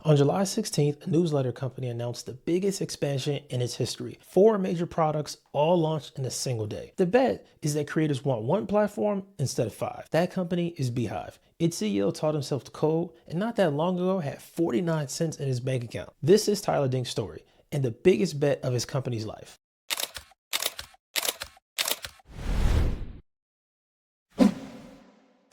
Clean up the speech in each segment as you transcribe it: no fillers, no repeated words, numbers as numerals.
On July 16th, a newsletter company announced the biggest expansion in its history. 4 major products all launched in a single day. The bet is that creators want one platform instead of 5. That company is BeeHiiv. Its CEO taught himself to code, and not that long ago had 49 cents in his bank account. This is Tyler Denk's story, and the biggest bet of his company's life.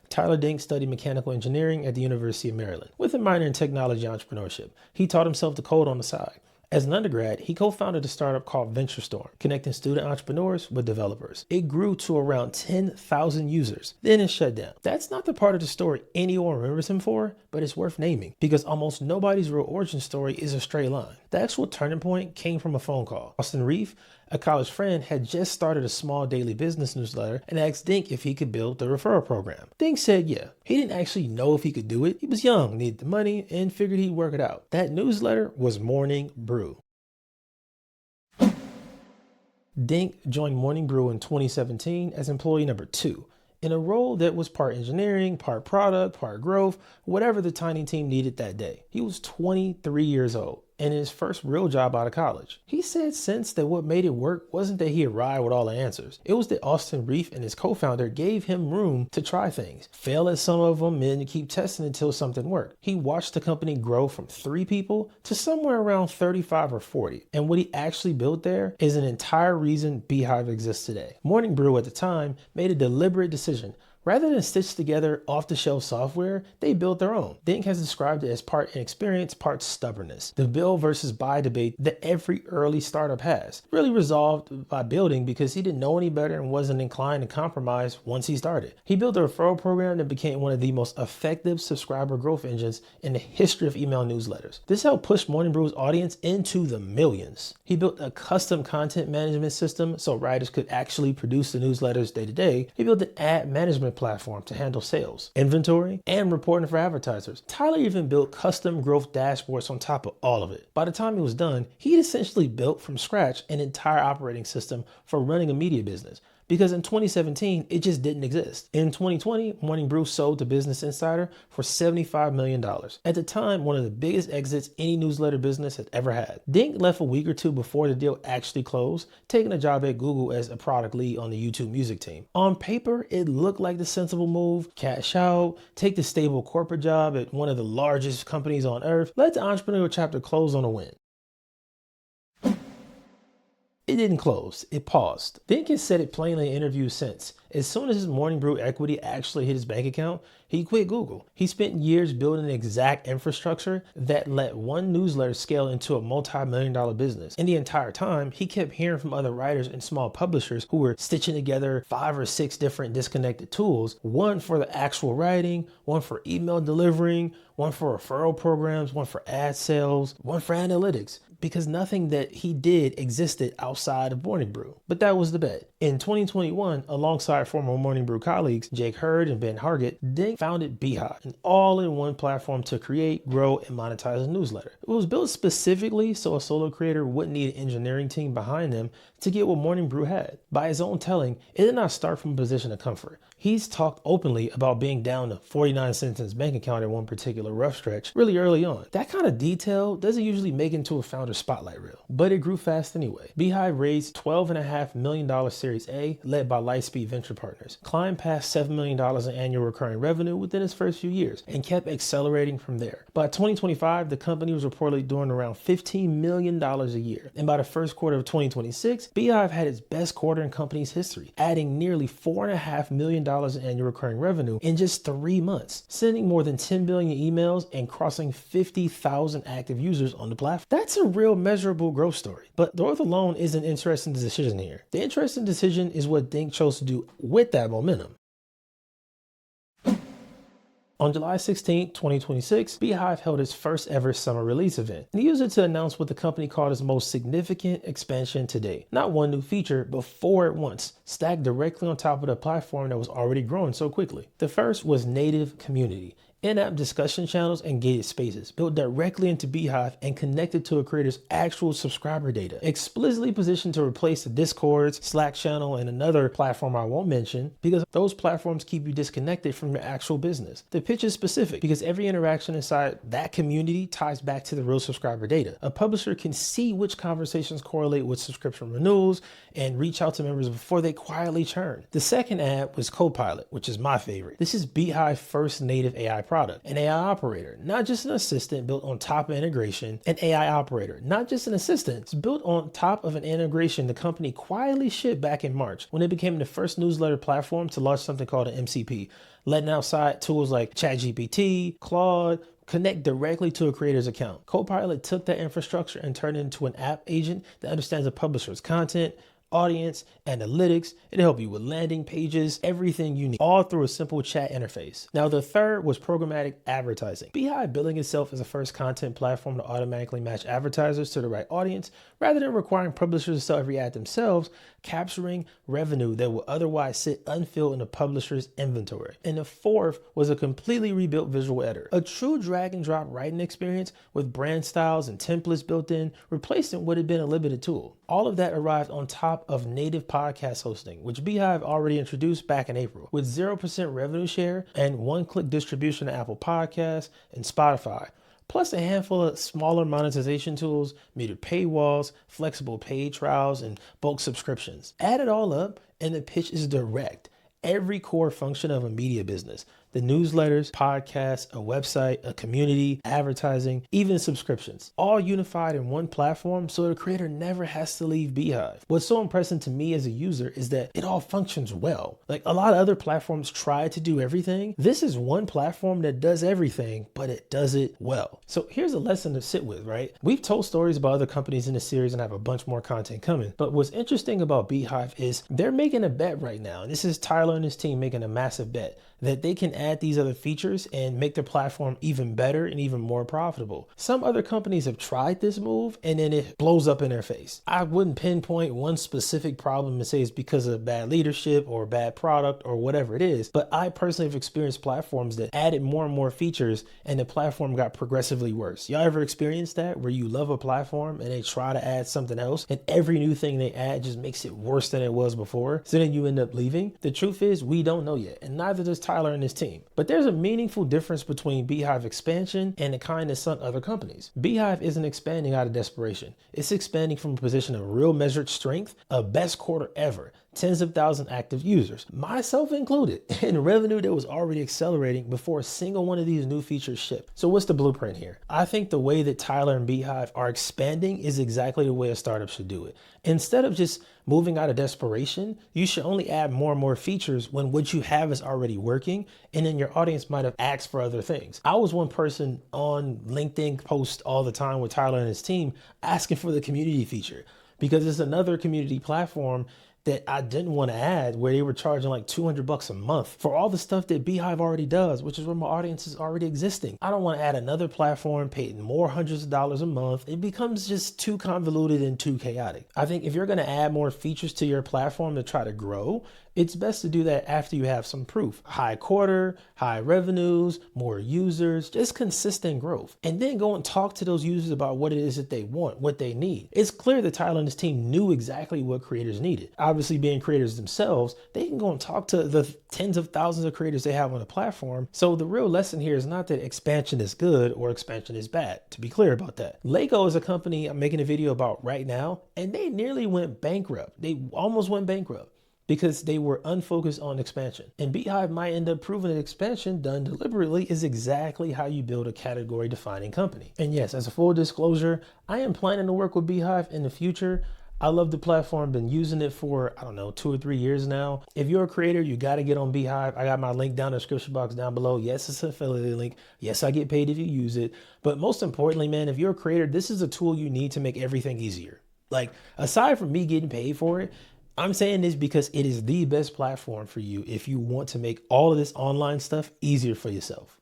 Tyler Denk studied mechanical engineering at the University of Maryland with a minor in technology entrepreneurship. He taught himself to code on the side. As an undergrad, he co-founded a startup called VentureStorm, connecting student entrepreneurs with developers. It grew to around 10,000 users, then it shut down. That's not the part of the story anyone remembers him for, but it's worth naming because almost nobody's real origin story is a straight line. The actual turning point came from a phone call. Austin Reef, a college friend, had just started a small daily business newsletter and asked Denk if he could build the referral program. Denk said yeah. He didn't actually know if he could do it. He was young, needed the money, and figured he'd work it out. That newsletter was Morning Brew. Denk joined Morning Brew in 2017 as employee number 2, in a role that was part engineering, part product, part growth, whatever the tiny team needed that day. He was 23 years old and his first real job out of college. He said since that what made it work wasn't that he arrived with all the answers. It was that Austin Reef and his co-founder gave him room to try things, fail at some of them, and to keep testing until something worked. He watched the company grow from 3 people to somewhere around 35 or 40. And what he actually built there is an entire reason BeeHiiv exists today. Morning Brew at the time made a deliberate decision. Rather than stitch together off-the-shelf software, they built their own. Denk has described it as part inexperience, part stubbornness. The build versus buy debate that every early startup has. Really resolved by building because he didn't know any better and wasn't inclined to compromise once he started. He built a referral program that became one of the most effective subscriber growth engines in the history of email newsletters. This helped push Morning Brew's audience into the millions. He built a custom content management system so writers could actually produce the newsletters day to day. He built an ad management platform to handle sales, inventory, and reporting for advertisers. Tyler even built custom growth dashboards on top of all of it. By the time it was done, he'd essentially built from scratch an entire operating system for running a media business, because in 2017, it just didn't exist. In 2020, Morning Brew sold to Business Insider for $75 million. At the time, one of the biggest exits any newsletter business had ever had. Denk left a week or 2 before the deal actually closed, taking a job at Google as a product lead on the YouTube music team. On paper, it looked like the sensible move: cash out, take the stable corporate job at one of the largest companies on earth, let the entrepreneurial chapter close on a win. It didn't close, it paused. Denk has said it plainly in interviews since. As soon as his Morning Brew equity actually hit his bank account, he quit Google. He spent years building the exact infrastructure that let one newsletter scale into a multi-million-dollar business. And the entire time, he kept hearing from other writers and small publishers who were stitching together 5 or 6 different disconnected tools, one for the actual writing, one for email delivering, one for referral programs, one for ad sales, one for analytics, because nothing that he did existed outside of Morning Brew. But that was the bet. In 2021, alongside former Morning Brew colleagues Jake Hurd and Ben Hargett, Denk founded BeeHiiv, an all-in-one platform to create, grow, and monetize a newsletter. It was built specifically so a solo creator wouldn't need an engineering team behind them to get what Morning Brew had. By his own telling, it did not start from a position of comfort. He's talked openly about being down to 49 cents in his bank account at one particular rough stretch really early on. That kind of detail doesn't usually make it into a founder spotlight reel, but it grew fast anyway. BeeHiiv raised $12.5 million Series A, led by Lightspeed Venture Partners, climbed past $7 million in annual recurring revenue within its first few years, and kept accelerating from there. By 2025, the company was reportedly doing around $15 million a year, and by the first quarter of 2026, BeeHiiv had its best quarter in company's history, adding nearly $4.5 million in annual recurring revenue in just 3 months, sending more than 10 billion emails and crossing 50,000 active users on the platform. That's a real measurable growth story. But growth alone isn't an interesting decision here. The interesting decision is what Denk chose to do with that momentum. On July 16, 2026, BeeHiiv held its first ever summer release event, and he used it to announce what the company called its most significant expansion to date. Not one new feature, but 4 at once, stacked directly on top of the platform that was already growing so quickly. The first was native community. in-app discussion channels and gated spaces built directly into BeeHiiv and connected to a creator's actual subscriber data, explicitly positioned to replace the Discords, Slack channel, and another platform I won't mention, because those platforms keep you disconnected from your actual business. The pitch is specific because every interaction inside that community ties back to the real subscriber data. A publisher can see which conversations correlate with subscription renewals and reach out to members before they quietly churn. The second ad was Copilot, which is my favorite. This is BeeHiiv's first native AI product, an AI operator, not just an assistant built on top of integration. An AI operator, not just an assistant, it's built on top of an integration the company quietly shipped back in March when it became the first newsletter platform to launch something called an MCP, letting outside tools like ChatGPT, Claude, connect directly to a creator's account. Copilot took that infrastructure and turned it into an app agent that understands a publisher's content, audience, analytics. It'll help you with landing pages, everything you need, all through a simple chat interface. Now, the third was programmatic advertising. BeeHiiv billing itself as the first content platform to automatically match advertisers to the right audience, rather than requiring publishers to sell every ad themselves, capturing revenue that will otherwise sit unfilled in a publisher's inventory. And the fourth was a completely rebuilt visual editor, a true drag and drop writing experience with brand styles and templates built in, replacing what had been a limited tool. All of that arrived on top of native podcast hosting, which BeeHiiv already introduced back in April, with 0% revenue share and one-click distribution to Apple Podcasts and Spotify, plus a handful of smaller monetization tools, metered paywalls, flexible paid trials, and bulk subscriptions. Add it all up, and the pitch is direct. Every core function of a media business, the newsletters, podcasts, a website, a community, advertising, even subscriptions, all unified in one platform so the creator never has to leave BeeHiiv. What's so impressive to me as a user is that it all functions well. Like a lot of other platforms try to do everything. This is one platform that does everything, but it does it well. So here's a lesson to sit with, right? We've told stories about other companies in the series and have a bunch more content coming. But what's interesting about BeeHiiv is they're making a bet right now. And this is Tyler and his team making a massive bet that they can add these other features and make their platform even better and even more profitable. Some other companies have tried this move and then it blows up in their face. I wouldn't pinpoint one specific problem and say it's because of bad leadership or bad product or whatever it is, but I personally have experienced platforms that added more and more features and the platform got progressively worse. Y'all ever experienced that where you love a platform and they try to add something else and every new thing they add just makes it worse than it was before? So then you end up leaving. The truth is we don't know yet, and neither does Tyler and his team. But there's a meaningful difference between BeeHiiv expansion and the kind that's on other companies. BeeHiiv isn't expanding out of desperation. It's expanding from a position of real measured strength, a best quarter ever, tens of thousands active users, myself included, and revenue that was already accelerating before a single one of these new features shipped. So what's the blueprint here? I think the way that Tyler and BeeHiiv are expanding is exactly the way a startup should do it. Instead of just moving out of desperation, you should only add more and more features when what you have is already working, and then your audience might have asked for other things. I was one person on LinkedIn post all the time with Tyler and his team asking for the community feature because it's another community platform that I didn't want to add where they were charging like $200 a month for all the stuff that BeeHiiv already does, which is where my audience is already existing. I don't want to add another platform, paying more hundreds of dollars a month. It becomes just too convoluted and too chaotic. I think if you're going to add more features to your platform to try to grow, it's best to do that after you have some proof. High quarter, high revenues, more users, just consistent growth. And then go and talk to those users about what it is that they want, what they need. It's clear that Tyler and his team knew exactly what creators needed. Obviously, being creators themselves, they can go and talk to the tens of thousands of creators they have on the platform. So the real lesson here is not that expansion is good or expansion is bad, to be clear about that. Lego is a company I'm making a video about right now, and they nearly went bankrupt. They almost went bankrupt because they were unfocused on expansion. And BeeHiiv might end up proving that expansion done deliberately is exactly how you build a category defining company. And yes, as a full disclosure, I am planning to work with BeeHiiv in the future. I love the platform, been using it for, 2 or 3 years now. If you're a creator, you got to get on BeeHiiv. I got my link down in the description box down below. Yes, it's an affiliate link. Yes, I get paid if you use it. But most importantly, man, if you're a creator, this is a tool you need to make everything easier. Like, aside from me getting paid for it, I'm saying this because it is the best platform for you if you want to make all of this online stuff easier for yourself.